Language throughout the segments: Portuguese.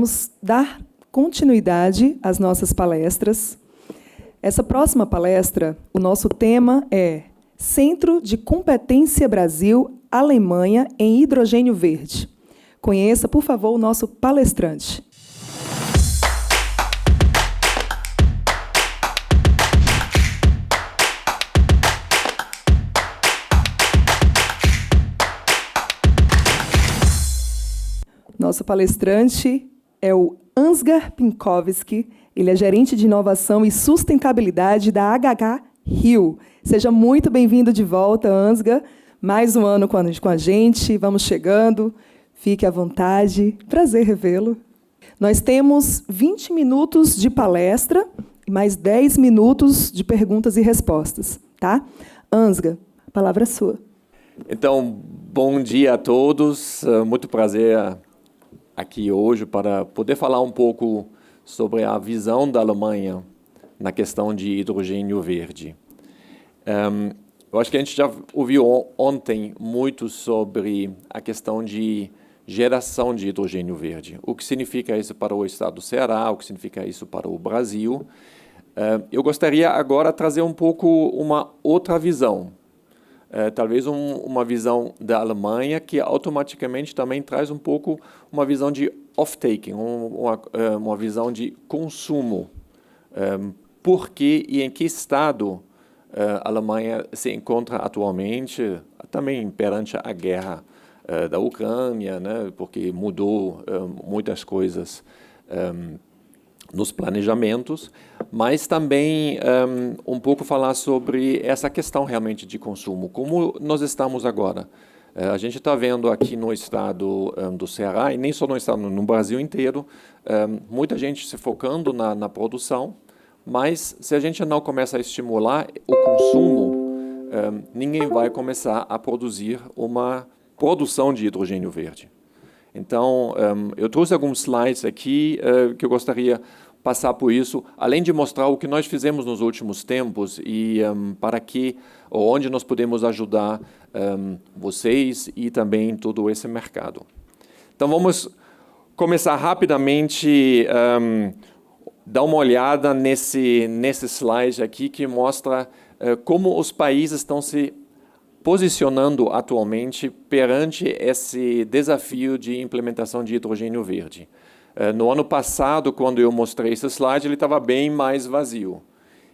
vamos dar continuidade às nossas palestras. Essa próxima palestra, o nosso tema é Centro de Competência Brasil, Alemanha em Hidrogênio Verde. Conheça, por favor, o nosso palestrante. Nosso palestrante é o Ansgar Pinkowski. Ele é gerente de inovação e sustentabilidade da HH Rio. Seja muito bem-vindo de volta, Ansgar. Mais um ano com a gente. Vamos chegando. Fique à vontade. Prazer revê-lo. Nós temos 20 minutos de palestra e mais 10 minutos de perguntas e respostas. Tá? Ansgar, a palavra é sua. Então, bom dia a todos. Muito prazer aqui hoje para poder falar um pouco sobre a visão da Alemanha na questão de hidrogênio verde. Eu acho que a gente já ouviu ontem muito sobre a questão de geração de hidrogênio verde. O que significa isso para o estado do Ceará, o que significa isso para o Brasil. Eu gostaria agora de trazer um pouco uma outra visão. Talvez uma visão da Alemanha que automaticamente também traz um pouco uma visão de off-taking, uma visão de consumo. Por que e em que estado a Alemanha se encontra atualmente, também perante a guerra da Ucrânia, né, porque mudou muitas coisas nos planejamentos, mas também um pouco falar sobre essa questão realmente de consumo. Como nós estamos agora? A gente está vendo aqui no estado do Ceará, e nem só no estado, no Brasil inteiro, muita gente se focando na produção, mas se a gente não começa a estimular o consumo, ninguém vai começar a produzir uma produção de hidrogênio verde. Então, eu trouxe alguns slides aqui que eu gostaria de passar por isso, além de mostrar o que nós fizemos nos últimos tempos e para que, ou onde nós podemos ajudar vocês e também todo esse mercado. Então, vamos começar rapidamente, dar uma olhada nesse slide aqui que mostra como os países estão se posicionando atualmente perante esse desafio de implementação de hidrogênio verde. No ano passado, quando eu mostrei esse slide, ele estava bem mais vazio.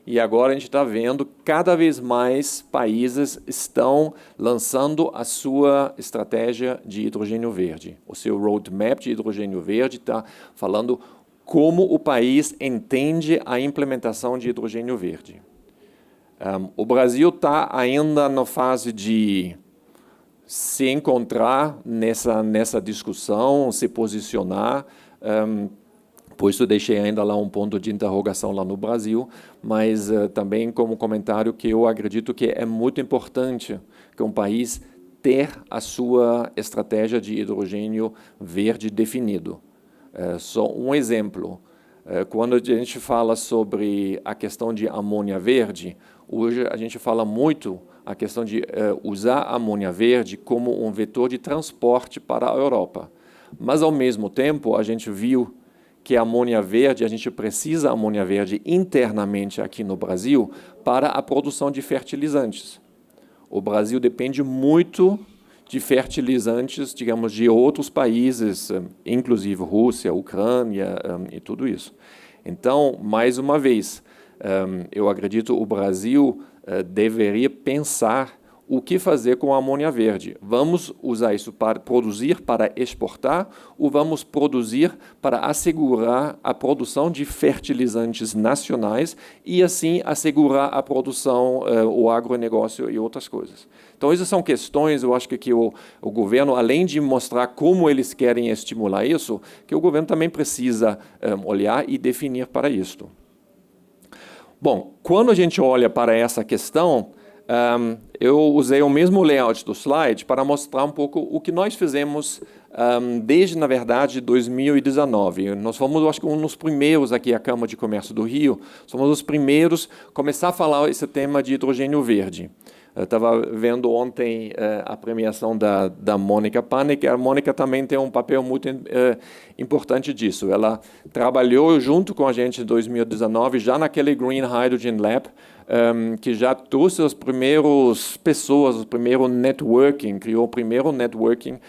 E agora a gente está vendo cada vez mais países estão lançando a sua estratégia de hidrogênio verde. O seu roadmap de hidrogênio verde está falando como o país entende a implementação de hidrogênio verde. O Brasil está ainda na fase de se encontrar nessa discussão, se posicionar. Por isso deixei ainda lá um ponto de interrogação lá no Brasil, mas também como comentário que eu acredito que é muito importante que um país ter a sua estratégia de hidrogênio verde definido. Só um exemplo. Quando a gente fala sobre a questão de amônia verde, hoje a gente fala muito a questão de usar a amônia verde como um vetor de transporte para a Europa. Mas, ao mesmo tempo, a gente viu que a amônia verde, a gente precisa da amônia verde internamente aqui no Brasil para a produção de fertilizantes. O Brasil depende muito de fertilizantes, digamos, de outros países, inclusive Rússia, Ucrânia e tudo isso. Então, mais uma vez, eu acredito que o Brasil deveria pensar o que fazer com a amônia verde. Vamos usar isso para produzir, para exportar, ou vamos produzir para assegurar a produção de fertilizantes nacionais e, assim, assegurar a produção, o agronegócio e outras coisas. Então, essas são questões, eu acho que o governo, além de mostrar como eles querem estimular isso, que o governo também precisa olhar e definir para isto. Bom, quando a gente olha para essa questão, eu usei o mesmo layout do slide para mostrar um pouco o que nós fizemos desde, na verdade, 2019. Nós fomos, acho que, um dos primeiros aqui, a Câmara de Comércio do Rio, somos os primeiros a começar a falar esse tema de hidrogênio verde. Eu estava vendo ontem a premiação da Mônica Panek. A Mônica também tem um papel muito importante disso. Ela trabalhou junto com a gente em 2019, já naquele Green Hydrogen Lab, que já trouxe as primeiras pessoas, o primeiro networking, criou o primeiro networking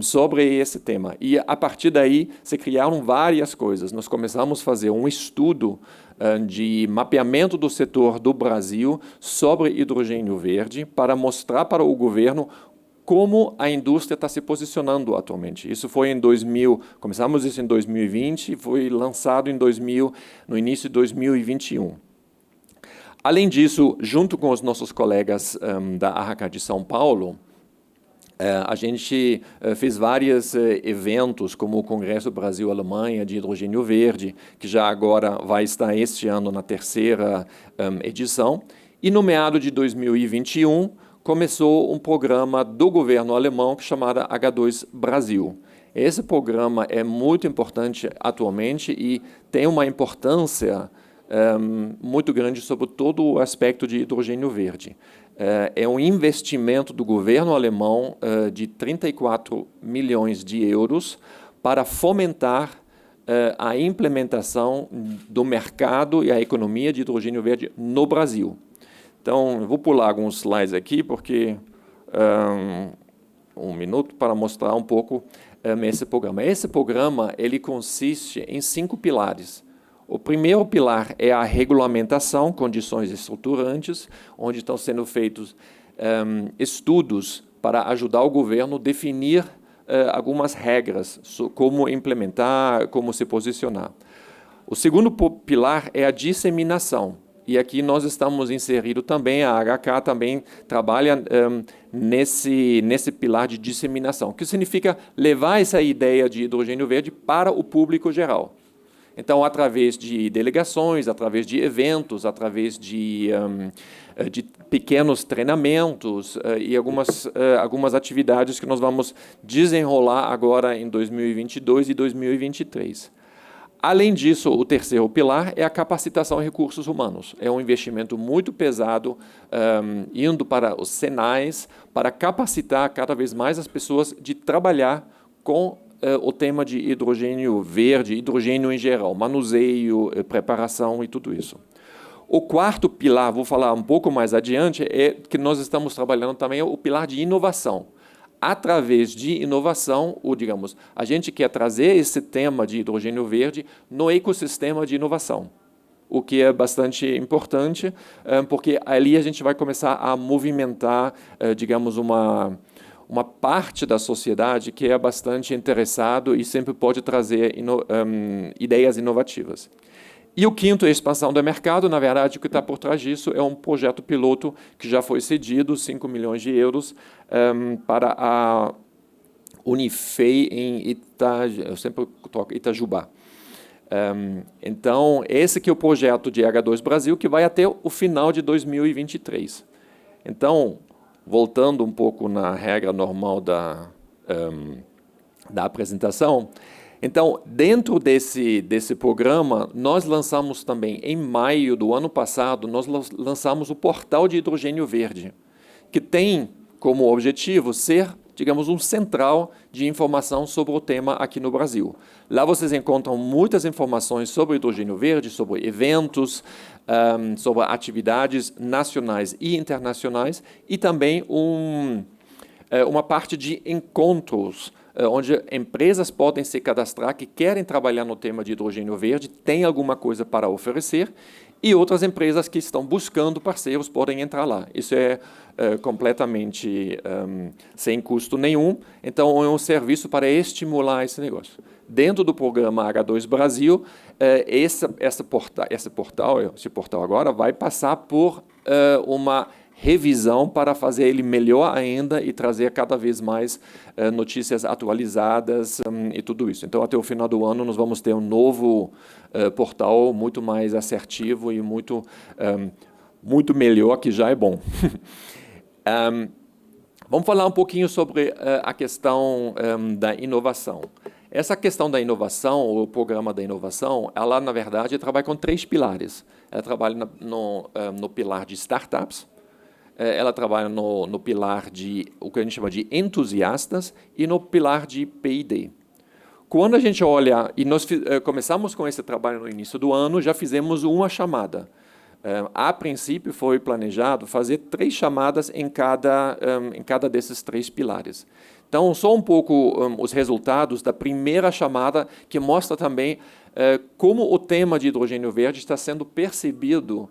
sobre esse tema. E, a partir daí, se criaram várias coisas. Nós começamos a fazer um estudo de mapeamento do setor do Brasil sobre hidrogênio verde para mostrar para o governo como a indústria está se posicionando atualmente. Isso foi em 2000, começamos isso em 2020 e foi lançado no início de 2021. Além disso, junto com os nossos colegas da ARCA de São Paulo, a gente fez vários eventos, como o Congresso Brasil-Alemanha de Hidrogênio Verde, que já agora vai estar este ano na terceira edição. E no meado de 2021, começou um programa do governo alemão que chamado H2 Brasil. Esse programa é muito importante atualmente e tem uma importância muito grande sobre todo o aspecto de hidrogênio verde. É um investimento do governo alemão de 34 milhões de euros para fomentar a implementação do mercado e a economia de hidrogênio verde no Brasil. Então, eu vou pular alguns slides aqui, porque um minuto para mostrar um pouco esse programa. Esse programa ele consiste em 5 pilares. O primeiro pilar é a regulamentação, condições estruturantes, onde estão sendo feitos estudos para ajudar o governo a definir algumas regras, como implementar, como se posicionar. O segundo pilar é a disseminação. E aqui nós estamos inseridos também, a HK também trabalha nesse pilar de disseminação, que significa levar essa ideia de hidrogênio verde para o público geral. Então, através de delegações, através de eventos, através de pequenos treinamentos e algumas atividades que nós vamos desenrolar agora em 2022 e 2023. Além disso, o terceiro pilar é a capacitação em recursos humanos. É um investimento muito pesado, indo para os Senais, para capacitar cada vez mais as pessoas de trabalhar com o tema de hidrogênio verde, hidrogênio em geral, manuseio, preparação e tudo isso. O quarto pilar, vou falar um pouco mais adiante, é que nós estamos trabalhando também o pilar de inovação. Através de inovação, digamos, a gente quer trazer esse tema de hidrogênio verde no ecossistema de inovação, o que é bastante importante, porque ali a gente vai começar a movimentar, digamos, uma parte da sociedade que é bastante interessado e sempre pode trazer ideias inovativas. E o quinto é a expansão do mercado. Na verdade, o que está por trás disso é um projeto piloto que já foi cedido, 5 milhões de euros, para a Unifei em eu sempre toco Itajubá. Então, esse que é o projeto de H2 Brasil, que vai até o final de 2023. Então, voltando um pouco na regra normal da apresentação, então, dentro desse programa, nós lançamos também, em maio do ano passado, nós lançamos o portal de hidrogênio verde, que tem como objetivo ser, digamos, um central de informação sobre o tema aqui no Brasil. Lá vocês encontram muitas informações sobre hidrogênio verde, sobre eventos, sobre atividades nacionais e internacionais, e também uma parte de encontros, onde empresas podem se cadastrar que querem trabalhar no tema de hidrogênio verde, têm alguma coisa para oferecer, e outras empresas que estão buscando parceiros podem entrar lá. Isso é completamente sem custo nenhum, então é um serviço para estimular esse negócio. Dentro do programa H2 Brasil, esse portal agora vai passar por uma revisão para fazer ele melhor ainda e trazer cada vez mais notícias atualizadas e tudo isso. Então, até o final do ano, nós vamos ter um novo portal muito mais assertivo e muito melhor, que já é bom. Vamos falar um pouquinho sobre a questão da inovação. Essa questão da inovação, o programa da inovação, ela, na verdade, trabalha com 3 pilares. Ela trabalha no pilar de startups, ela trabalha no pilar de o que a gente chama de entusiastas e no pilar de P&D. Quando a gente olha, e nós começamos com esse trabalho no início do ano, já fizemos uma chamada. A princípio, foi planejado fazer 3 chamadas em cada desses 3 pilares. Então, só um pouco os resultados da primeira chamada, que mostra também como o tema de hidrogênio verde está sendo percebido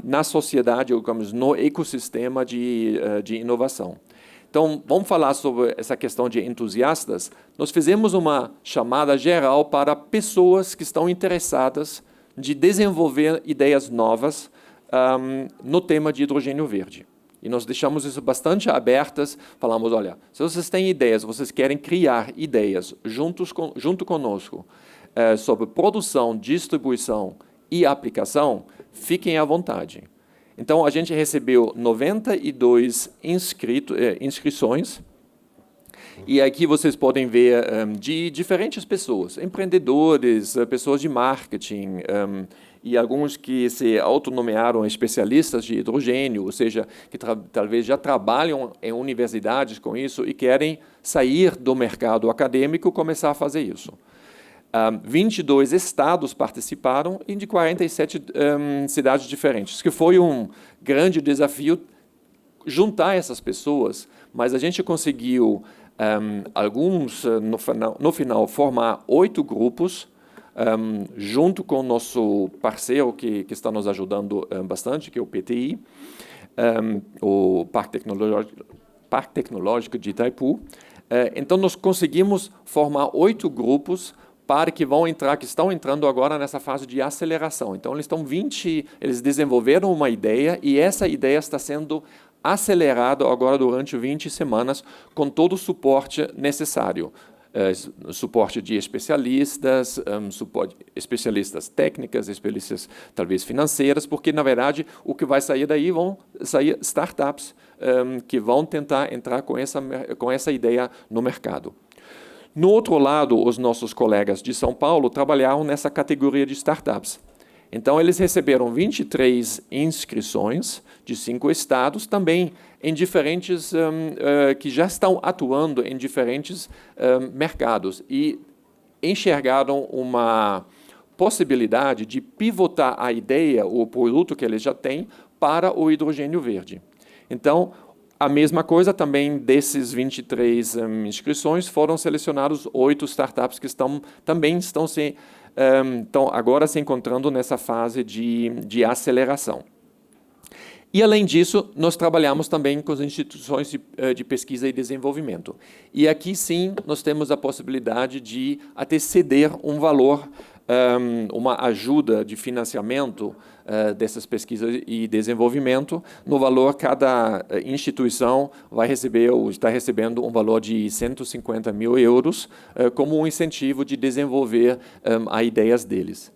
na sociedade, digamos, no ecossistema de inovação. Então, vamos falar sobre essa questão de entusiastas. Nós fizemos uma chamada geral para pessoas que estão interessadas de desenvolver ideias novas no tema de hidrogênio verde. E nós deixamos isso bastante abertas, falamos, olha, se vocês têm ideias, vocês querem criar ideias junto conosco sobre produção, distribuição e aplicação, fiquem à vontade. Então, a gente recebeu 92 inscrições, e aqui vocês podem ver de diferentes pessoas, empreendedores, pessoas de marketing, e alguns que se autonomearam especialistas de hidrogênio, ou seja, que talvez já trabalham em universidades com isso e querem sair do mercado acadêmico e começar a fazer isso. 22 estados participaram e de 47 cidades diferentes, que foi um grande desafio juntar essas pessoas, mas a gente conseguiu, no final, formar 8 grupos, junto com o nosso parceiro que está nos ajudando bastante, que é o PTI, o Parque Tecnológico de Itaipu. Então, nós conseguimos formar 8 grupos que estão entrando agora nessa fase de aceleração. Então, eles desenvolveram uma ideia e essa ideia está sendo acelerada agora durante 20 semanas com todo o suporte necessário. Suporte de especialistas, especialistas técnicas, especialistas talvez financeiras, porque, na verdade, o que vai sair daí vão sair startups que vão tentar entrar com essa ideia no mercado. No outro lado, os nossos colegas de São Paulo trabalharam nessa categoria de startups. Então, eles receberam 23 inscrições de 5 estados, também em diferentes, que já estão atuando em diferentes mercados e enxergaram uma possibilidade de pivotar a ideia, o produto que eles já têm, para o hidrogênio verde. Então, a mesma coisa também desses 23 inscrições, foram selecionados 8 startups que também estão agora se encontrando nessa fase de aceleração. E, além disso, nós trabalhamos também com as instituições de pesquisa e desenvolvimento. E aqui, sim, nós temos a possibilidade de até ceder um valor, uma ajuda de financiamento dessas pesquisas e desenvolvimento, no valor, cada instituição vai receber ou está recebendo um valor de 150 mil euros como um incentivo de desenvolver as ideias deles.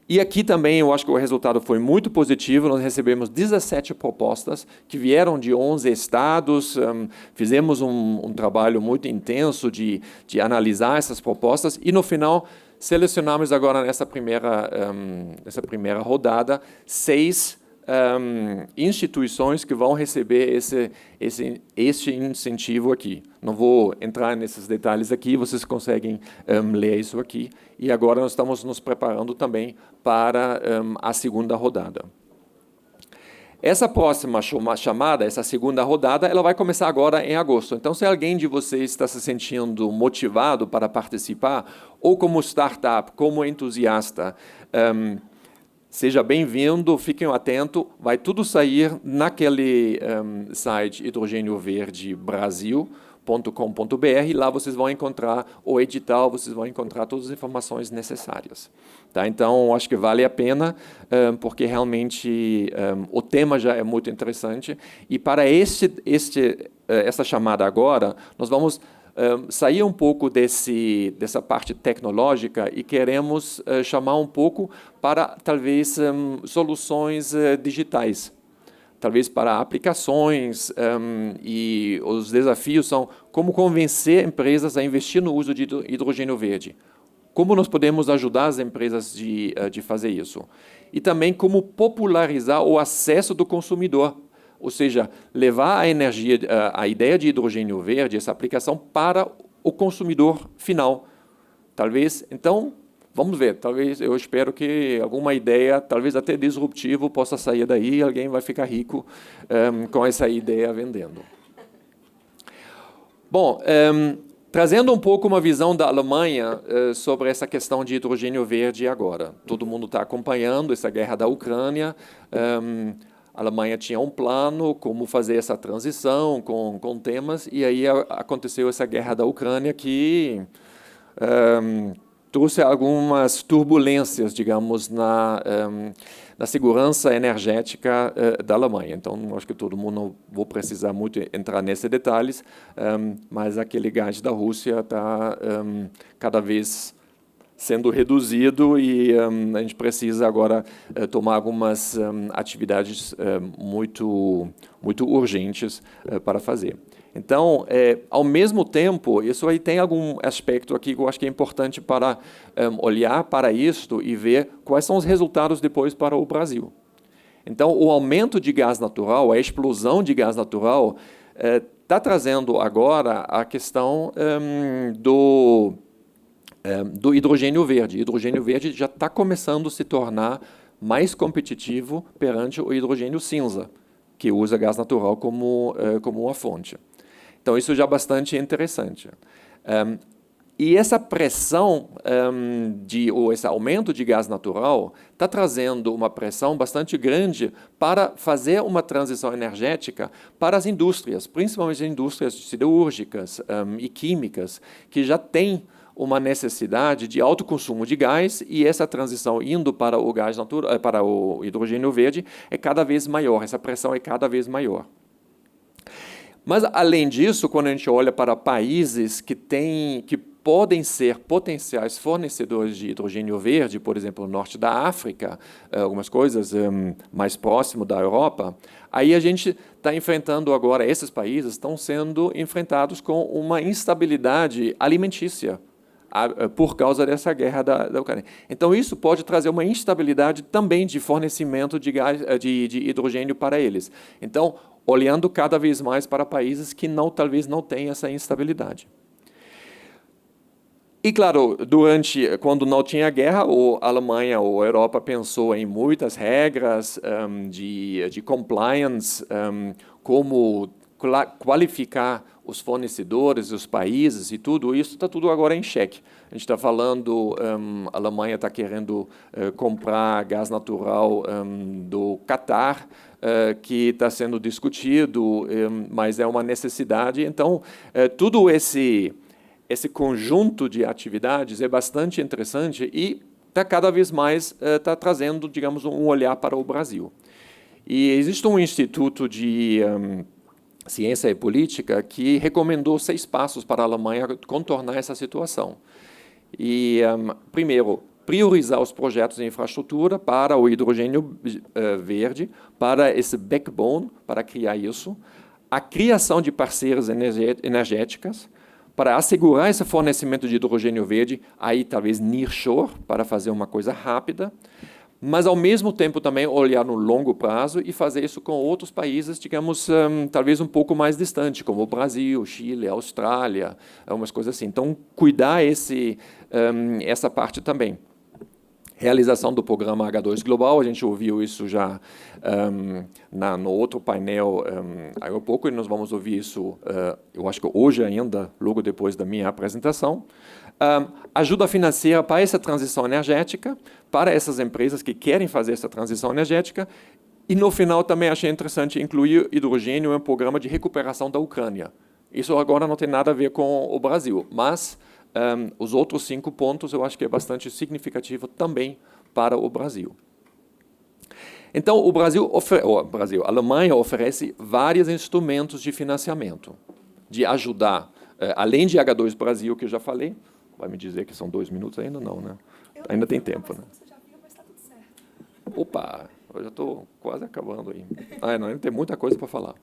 E aqui também eu acho que o resultado foi muito positivo, nós recebemos 17 propostas que vieram de 11 estados, fizemos um trabalho muito intenso de analisar essas propostas e, no final, selecionamos agora nessa primeira rodada 6 instituições que vão receber este incentivo aqui. Não vou entrar nesses detalhes aqui, vocês conseguem ler isso aqui. E agora nós estamos nos preparando também para a segunda rodada. Essa próxima chamada, essa segunda rodada, ela vai começar agora em agosto. Então, se alguém de vocês está se sentindo motivado para participar, ou como startup, como entusiasta, seja bem-vindo, fiquem atentos, vai tudo sair naquele site hidrogênioverdebrasil.com.br, lá vocês vão encontrar o edital, vocês vão encontrar todas as informações necessárias. Tá? Então, acho que vale a pena, porque realmente o tema já é muito interessante, e para essa chamada agora, nós vamos sair um pouco dessa parte tecnológica e queremos chamar um pouco para, talvez, soluções digitais. Talvez para aplicações, e os desafios são como convencer empresas a investir no uso de hidrogênio verde. Como nós podemos ajudar as empresas de fazer isso? E também como popularizar o acesso do consumidor. ou seja, levar a energia, a ideia de hidrogênio verde, essa aplicação para o consumidor final. Talvez, então, vamos ver, talvez, eu espero que alguma ideia, talvez até disruptivo, possa sair daí e alguém vai ficar rico com essa ideia vendendo. Bom, trazendo um pouco uma visão da Alemanha sobre essa questão de hidrogênio verde agora. Todo mundo está acompanhando essa guerra da Ucrânia. A Alemanha tinha um plano como fazer essa transição com temas, e aí aconteceu essa guerra da Ucrânia que trouxe algumas turbulências, digamos, na segurança energética da Alemanha. Então, acho que todo mundo não vou precisar muito entrar nesses detalhes, mas aquele gás da Rússia está cada vez sendo reduzido e a gente precisa agora tomar algumas atividades muito urgentes para fazer. Então, ao mesmo tempo, isso aí tem algum aspecto aqui que eu acho que é importante para olhar para isto e ver quais são os resultados depois para o Brasil. Então, o aumento de gás natural, a explosão de gás natural, está trazendo agora a questão do hidrogênio verde. O hidrogênio verde já está começando a se tornar mais competitivo perante o hidrogênio cinza, que usa gás natural como uma fonte. Então, isso já é bastante interessante. E essa pressão, ou esse aumento de gás natural, está trazendo uma pressão bastante grande para fazer uma transição energética para as indústrias, principalmente as indústrias siderúrgicas e químicas, que já têm uma necessidade de alto consumo de gás, e essa transição indo para o gás natural, para o hidrogênio verde, é cada vez maior, essa pressão é cada vez maior. Mas, além disso, quando a gente olha para países que podem ser potenciais fornecedores de hidrogênio verde, por exemplo, no norte da África, algumas coisas mais próximo da Europa, aí a gente está enfrentando agora, esses países estão sendo enfrentados com uma instabilidade alimentícia por causa dessa guerra da Ucrânia. Então, isso pode trazer uma instabilidade também de fornecimento de hidrogênio para eles. Então, olhando cada vez mais para países que talvez não tenham essa instabilidade. E, claro, quando não tinha guerra, a Alemanha ou a Europa pensou em muitas regras de compliance, como qualificar os fornecedores, os países e tudo isso, está tudo agora em xeque. A gente está falando, a Alemanha está querendo comprar gás natural do Catar, que está sendo discutido, mas é uma necessidade. Então, tudo esse conjunto de atividades é bastante interessante e está cada vez mais trazendo, digamos, um olhar para o Brasil. E existe um instituto de Ciência e Política que recomendou 6 passos para a Alemanha contornar essa situação. E, primeiro, priorizar os projetos de infraestrutura para o hidrogênio verde, para esse backbone, para criar isso, a criação de parceiras energéticas, para assegurar esse fornecimento de hidrogênio verde, aí talvez nearshore, para fazer uma coisa rápida, mas ao mesmo tempo também olhar no longo prazo e fazer isso com outros países, digamos, talvez um pouco mais distantes, como o Brasil, Chile, Austrália, algumas coisas assim. Então, cuidar essa parte também. Realização do programa H2 Global, a gente ouviu isso já no outro painel há pouco, e nós vamos ouvir isso, eu acho que hoje ainda, logo depois da minha apresentação. Ajuda financeira para essa transição energética, para essas empresas que querem fazer essa transição energética, e no final também achei interessante incluir hidrogênio em um programa de recuperação da Ucrânia. Isso agora não tem nada a ver com o Brasil, mas os outros 5 pontos eu acho que é bastante significativo também para o Brasil. Então, a Alemanha oferece vários instrumentos de financiamento, de ajudar, além de H2 Brasil, que eu já falei. Vai me dizer que são 2 minutos ainda? Não, né? Ainda tem tempo, né? Você já viu, mas está tudo certo. Opa, eu já estou quase acabando aí. Não, ainda tem muita coisa para falar.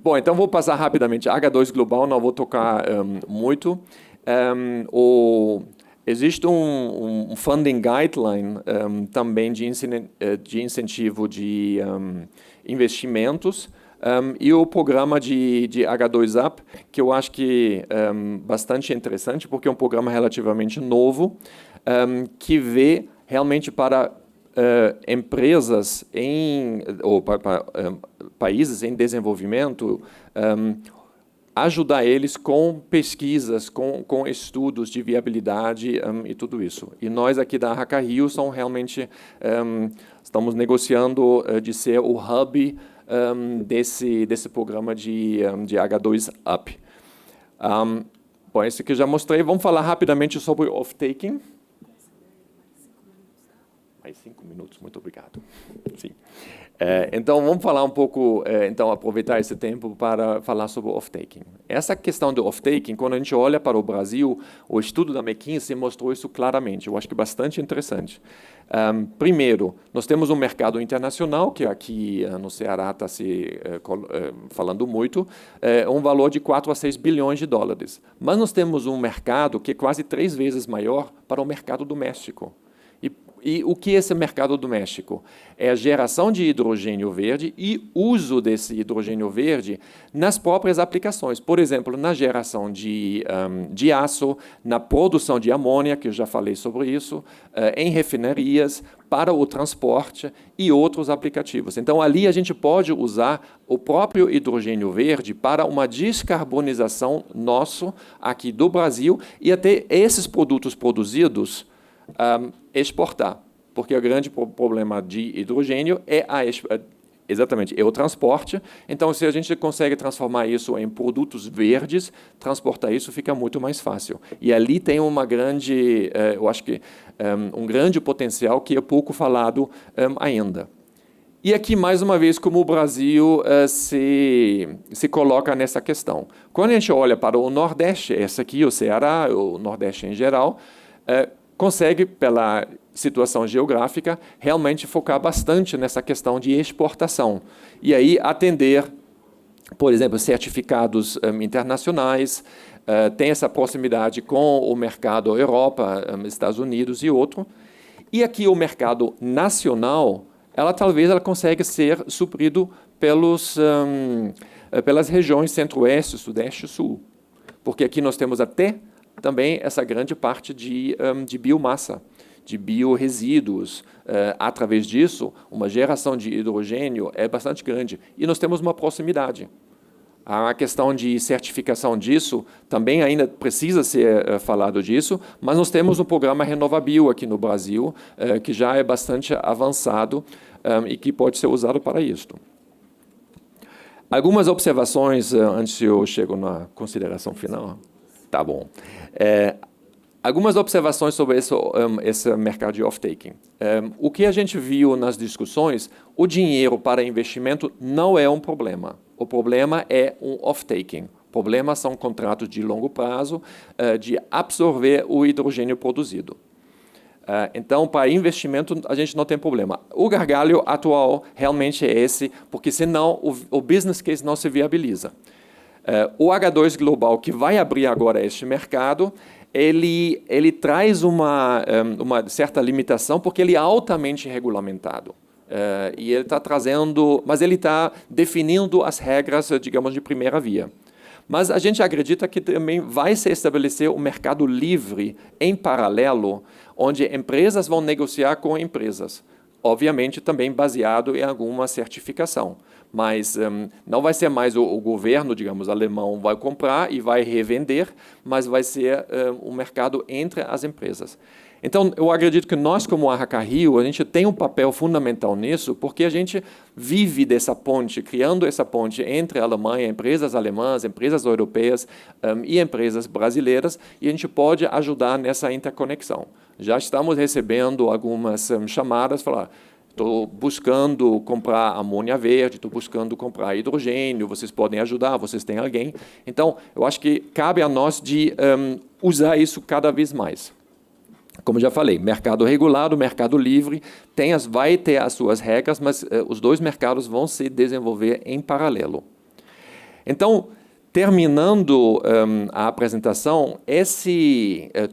Bom, então vou passar rapidamente. H2 Global, não vou tocar muito. Existe um funding guideline também de incentivo de investimentos e o programa de H2Up, que eu acho que é bastante interessante, porque é um programa relativamente novo, que vê realmente para empresas ou para países em desenvolvimento, ajudar eles com pesquisas, com estudos de viabilidade e tudo isso. E nós aqui da Hacker-Rio realmente estamos negociando de ser o hub desse programa de H2Up. Bom, esse que eu já mostrei. Vamos falar rapidamente sobre off-taking. Mais 5 minutos, muito obrigado. Sim. Então, vamos falar um pouco, então, aproveitar esse tempo para falar sobre o off-taking. Essa questão do off-taking, quando a gente olha para o Brasil, o estudo da McKinsey mostrou isso claramente. Eu acho que é bastante interessante. Primeiro, nós temos um mercado internacional, que aqui no Ceará está se falando muito, um valor de 4 a 6 bilhões de dólares. Mas nós temos um mercado que é quase 3 vezes maior para o mercado doméstico. E o que é esse mercado doméstico? É a geração de hidrogênio verde e uso desse hidrogênio verde nas próprias aplicações. Por exemplo, na geração de aço, na produção de amônia, que eu já falei sobre isso, em refinarias, para o transporte e outros aplicativos. Então, ali a gente pode usar o próprio hidrogênio verde para uma descarbonização nosso aqui do Brasil e até esses produtos produzidos exportar, porque o grande problema de hidrogênio é exatamente o transporte. Então, se a gente consegue transformar isso em produtos verdes, transportar isso fica muito mais fácil. E ali tem uma grande, eu acho que um grande potencial que é pouco falado ainda. E aqui, mais uma vez, como o Brasil se coloca nessa questão. Quando a gente olha para o Nordeste, esse aqui, o Ceará, o Nordeste em geral, consegue, pela situação geográfica, realmente focar bastante nessa questão de exportação. E aí atender, por exemplo, certificados internacionais, tem essa proximidade com o mercado Europa, Estados Unidos e outro. E aqui o mercado nacional, talvez ela consiga ser suprido pelas regiões Centro-Oeste, Sudeste e Sul. Porque aqui nós temos até também essa grande parte de biomassa, de biorresíduos. Através disso, uma geração de hidrogênio é bastante grande. E nós temos uma proximidade. A questão de certificação disso também ainda precisa ser falado disso, mas nós temos um programa RenovaBio aqui no Brasil, que já é bastante avançado e que pode ser usado para isto. Algumas observações antes de eu chego na consideração final. Tá bom. Algumas observações sobre esse mercado de off-taking. O que a gente viu nas discussões, o dinheiro para investimento não é um problema. O problema é um off-taking. O problema são contratos de longo prazo de absorver o hidrogênio produzido. Então, para investimento, a gente não tem problema. O gargalo atual realmente é esse, porque senão o business case não se viabiliza. O H2 Global, que vai abrir agora este mercado, ele traz uma certa limitação, porque ele é altamente regulamentado. E ele está trazendo, mas ele está definindo as regras, digamos, de primeira via. Mas a gente acredita que também vai se estabelecer um mercado livre em paralelo, onde empresas vão negociar com empresas. Obviamente também baseado em alguma certificação. Mas não vai ser mais o governo, digamos, alemão vai comprar e vai revender, mas vai ser um mercado entre as empresas. Então, eu acredito que nós, como a Hacker-Rio, a gente tem um papel fundamental nisso, porque a gente vive dessa ponte, criando essa ponte entre a Alemanha, empresas alemãs, empresas europeias e empresas brasileiras, e a gente pode ajudar nessa interconexão. Já estamos recebendo algumas chamadas, falar, estou buscando comprar amônia verde, estou buscando comprar hidrogênio, vocês podem ajudar, vocês têm alguém. Então, eu acho que cabe a nós de usar isso cada vez mais. Como já falei, mercado regulado, mercado livre, vai ter as suas regras, mas os dois mercados vão se desenvolver em paralelo. Então, Terminando a apresentação,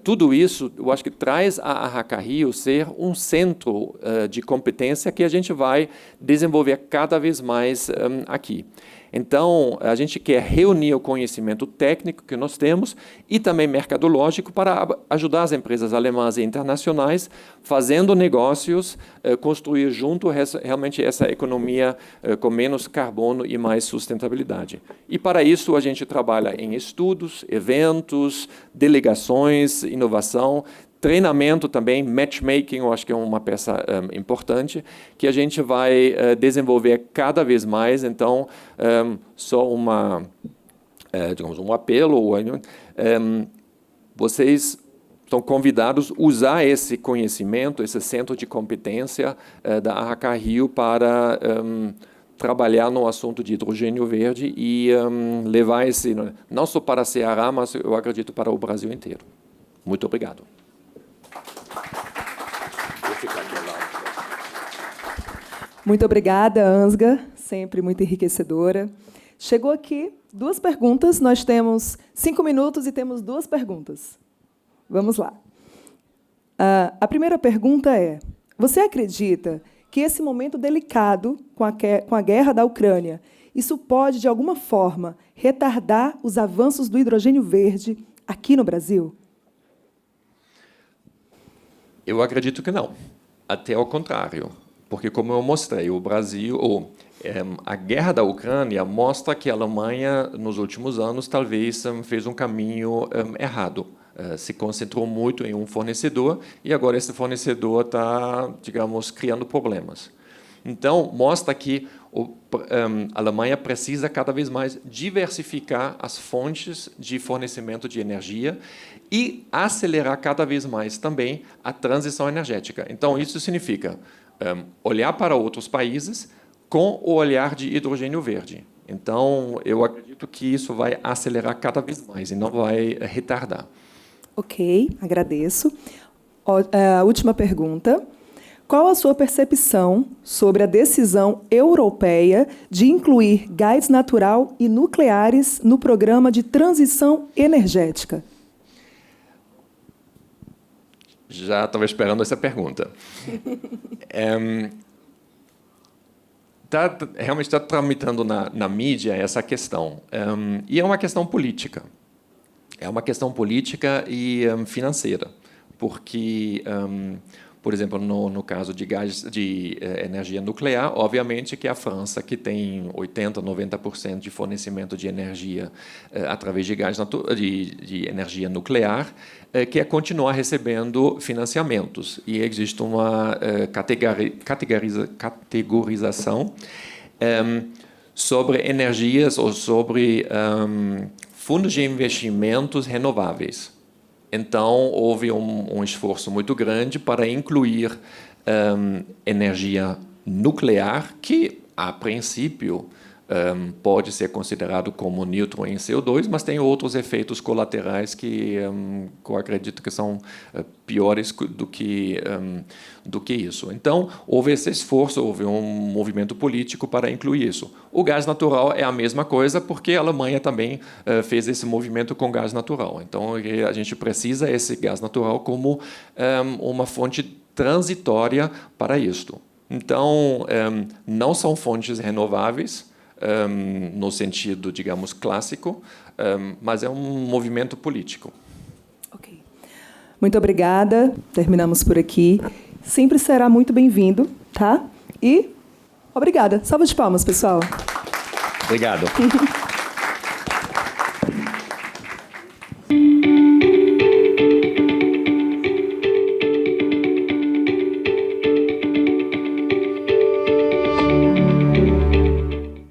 tudo isso, eu acho que traz a AHK Rio ser um centro de competência que a gente vai desenvolver cada vez mais aqui. Então, a gente quer reunir o conhecimento técnico que nós temos e também mercadológico para ajudar as empresas alemãs e internacionais fazendo negócios, construir junto realmente essa economia com menos carbono e mais sustentabilidade. E para isso a gente trabalha em estudos, eventos, delegações, inovação, treinamento também, matchmaking, eu acho que é uma peça importante, que a gente vai desenvolver cada vez mais. Então, só digamos, um apelo, vocês estão convidados a usar esse conhecimento, esse centro de competência da AHK Rio para trabalhar no assunto de hidrogênio verde e levar esse, não só para a Ceará, mas eu acredito para o Brasil inteiro. Muito obrigado. Muito obrigada, Ansgar, sempre muito enriquecedora. Chegou aqui 2 perguntas, nós temos 5 minutos e temos 2 perguntas. Vamos lá. A primeira pergunta é: você acredita que esse momento delicado com a guerra da Ucrânia, isso pode, de alguma forma, retardar os avanços do hidrogênio verde aqui no Brasil? Eu acredito que não, até ao contrário, porque, como eu mostrei, o Brasil, a guerra da Ucrânia mostra que a Alemanha, nos últimos anos, talvez fez um caminho errado. Se concentrou muito em um fornecedor e agora esse fornecedor está, digamos, criando problemas. Então, mostra que a Alemanha precisa cada vez mais diversificar as fontes de fornecimento de energia e acelerar cada vez mais também a transição energética. Então, isso significa olhar para outros países com o olhar de hidrogênio verde. Então, eu acredito que isso vai acelerar cada vez mais e não vai retardar. Ok, agradeço. A última pergunta. Qual a sua percepção sobre a decisão europeia de incluir gás natural e nucleares no programa de transição energética? Já estava esperando essa pergunta. Realmente está tramitando na mídia essa questão. E é uma questão política. É uma questão política e financeira, porque, por exemplo, no caso de gás de energia nuclear, obviamente que a França, que tem 80%, 90% de fornecimento de energia através de gás de energia nuclear, quer continuar recebendo financiamentos. E existe uma categorização sobre energias ou sobre fundos de investimentos renováveis. Então, houve um esforço muito grande para incluir energia nuclear, que, a princípio, pode ser considerado como neutro em CO2, mas tem outros efeitos colaterais que eu acredito que são piores do que isso. Então, houve esse esforço, houve um movimento político para incluir isso. O gás natural é a mesma coisa, porque a Alemanha também fez esse movimento com gás natural. Então, a gente precisa esse gás natural como uma fonte transitória para isto. Então, não são fontes renováveis, no sentido, digamos, clássico, mas é um movimento político. Ok. Muito obrigada. Terminamos por aqui. Sempre será muito bem-vindo, tá? E obrigada. Salva de palmas, pessoal. Obrigado.